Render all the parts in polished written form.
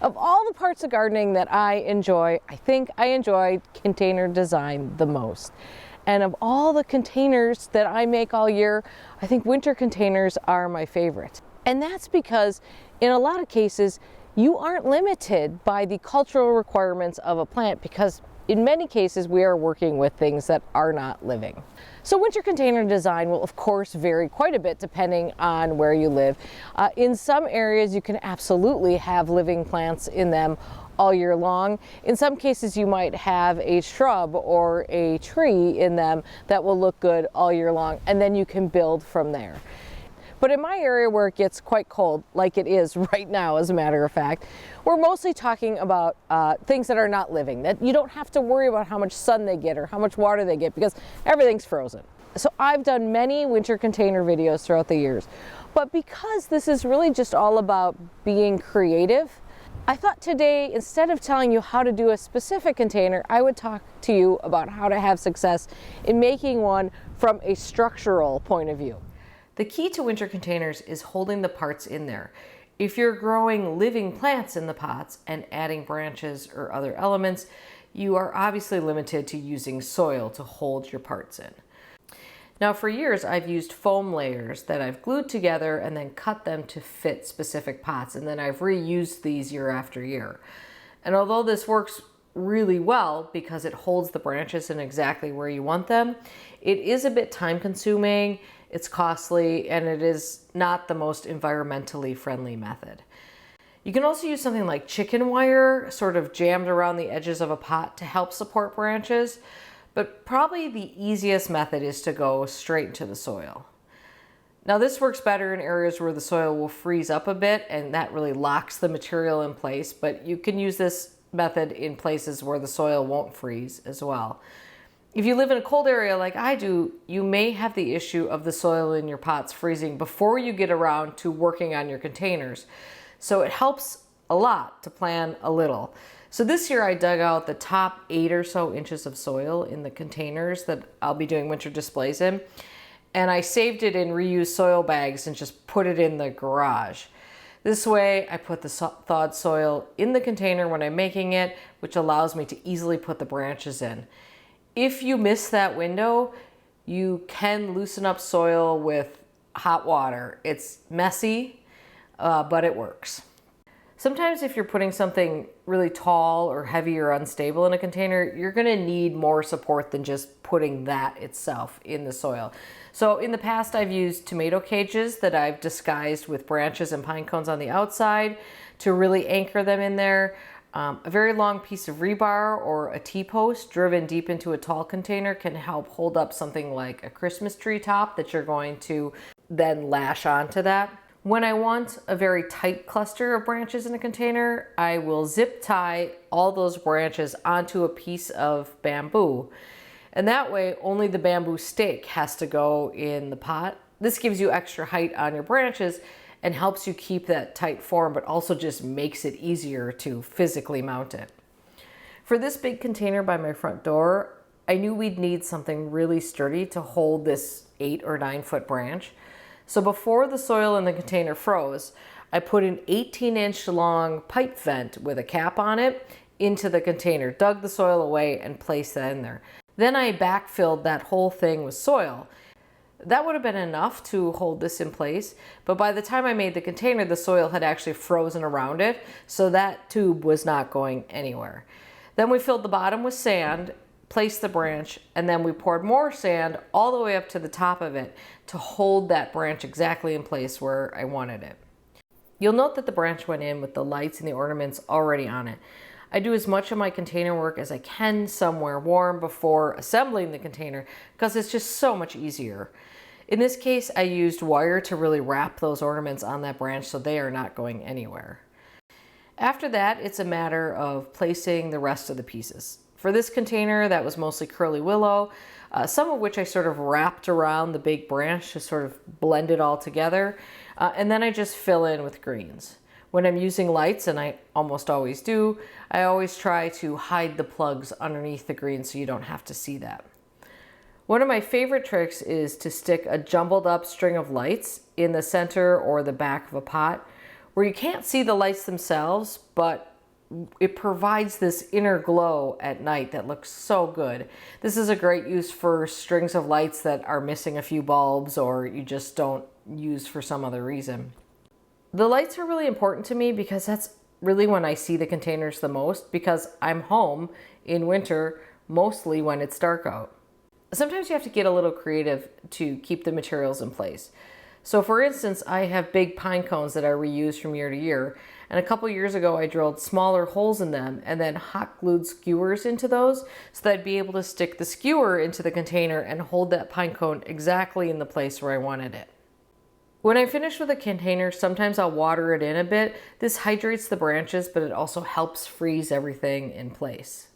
Of all the parts of gardening that I enjoy, I think I enjoy container design the most. And of all the containers that I make all year, I think winter containers are my favorite. And that's because in a lot of cases, you aren't limited by the cultural requirements of a plant, because in many cases we are working with things that are not living. So winter container design will of course vary quite a bit depending on where you live. In some areas you can absolutely have living plants in them all year long. In some cases you might have a shrub or a tree in them that will look good all year long, and then you can build from there. But in my area where it gets quite cold, like it is right now as a matter of fact, we're mostly talking about things that are not living, that you don't have to worry about how much sun they get or how much water they get, because everything's frozen. So I've done many winter container videos throughout the years. But because this is really just all about being creative, I thought today, instead of telling you how to do a specific container, I would talk to you about how to have success in making one from a structural point of view. The key to winter containers is holding the parts in there. If you're growing living plants in the pots and adding branches or other elements, you are obviously limited to using soil to hold your parts in. Now for years I've used foam layers that I've glued together and then cut them to fit specific pots, and then I've reused these year after year. And although this works really well because it holds the branches in exactly where you want them, it is a bit time consuming, it's costly, and it is not the most environmentally friendly method. You can also use something like chicken wire sort of jammed around the edges of a pot to help support branches, but probably the easiest method is to go straight into the soil. Now this works better in areas where the soil will freeze up a bit, and that really locks the material in place, but you can use this method in places where the soil won't freeze as well. If you live in a cold area like I do, you may have the issue of the soil in your pots freezing before you get around to working on your containers. So it helps a lot to plan a little. So this year I dug out the top 8 or so inches of soil in the containers that I'll be doing winter displays in, and I saved it in reused soil bags and just put it in the garage. This way I put the thawed soil in the container when I'm making it, which allows me to easily put the branches in. If you miss that window, you can loosen up soil with hot water. It's messy, but it works. Sometimes if you're putting something really tall or heavy or unstable in a container, you're gonna need more support than just putting that itself in the soil. So in the past, I've used tomato cages that I've disguised with branches and pine cones on the outside to really anchor them in there. A very long piece of rebar or a T-post driven deep into a tall container can help hold up something like a Christmas tree top that you're going to then lash onto that. When I want a very tight cluster of branches in a container, I will zip tie all those branches onto a piece of bamboo. And that way only the bamboo stake has to go in the pot. This gives you extra height on your branches and helps you keep that tight form, but also just makes it easier to physically mount it. For this big container by my front door, I knew we'd need something really sturdy to hold this 8 or 9 foot branch. So before the soil in the container froze, I put an 18-inch long pipe vent with a cap on it into the container, dug the soil away and placed that in there. Then I backfilled that whole thing with soil. That would have been enough to hold this in place, but by the time I made the container, the soil had actually frozen around it, so that tube was not going anywhere. Then we filled the bottom with sand, placed the branch, and then we poured more sand all the way up to the top of it to hold that branch exactly in place where I wanted it. You'll note that the branch went in with the lights and the ornaments already on it. I do as much of my container work as I can somewhere warm before assembling the container because it's just so much easier. In this case, I used wire to really wrap those ornaments on that branch so they are not going anywhere. After that, it's a matter of placing the rest of the pieces. For this container, that was mostly curly willow, some of which I sort of wrapped around the big branch to sort of blend it all together. And then I just fill in with greens. When I'm using lights, and I almost always do, I always try to hide the plugs underneath the green so you don't have to see that. One of my favorite tricks is to stick a jumbled up string of lights in the center or the back of a pot where you can't see the lights themselves, but it provides this inner glow at night that looks so good. This is a great use for strings of lights that are missing a few bulbs or you just don't use for some other reason. The lights are really important to me because that's really when I see the containers the most, because I'm home in winter mostly when it's dark out. Sometimes you have to get a little creative to keep the materials in place. So for instance, I have big pine cones that I reuse from year to year, and a couple years ago I drilled smaller holes in them and then hot glued skewers into those so that I'd be able to stick the skewer into the container and hold that pine cone exactly in the place where I wanted it. When I finish with a container, sometimes I'll water it in a bit. This hydrates the branches, but it also helps freeze everything in place.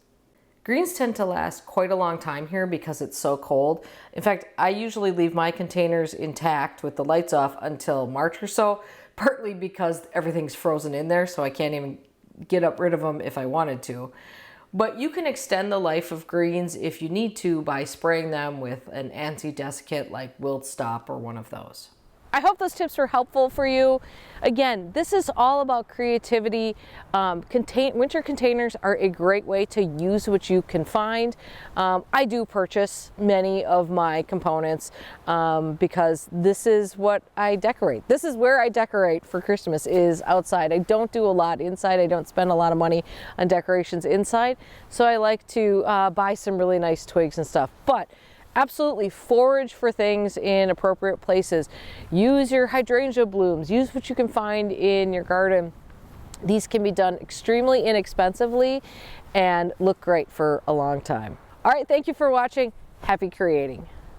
Greens tend to last quite a long time here because it's so cold. In fact, I usually leave my containers intact with the lights off until March or so, partly because everything's frozen in there, so I can't even get rid of them if I wanted to. But you can extend the life of greens if you need to by spraying them with an anti-desiccant like Wilt Stop or one of those. I hope those tips were helpful for you. Again, this is all about creativity. Winter containers are a great way to use what you can find. I do purchase many of my components because this is what I decorate. This is where I decorate for Christmas, is outside. I don't do a lot inside. I don't spend a lot of money on decorations inside. So I like to buy some really nice twigs and stuff. But absolutely forage for things in appropriate places. Use your hydrangea blooms. Use what you can find in your garden. These can be done extremely inexpensively and look great for a long time. All right, thank you for watching. Happy creating.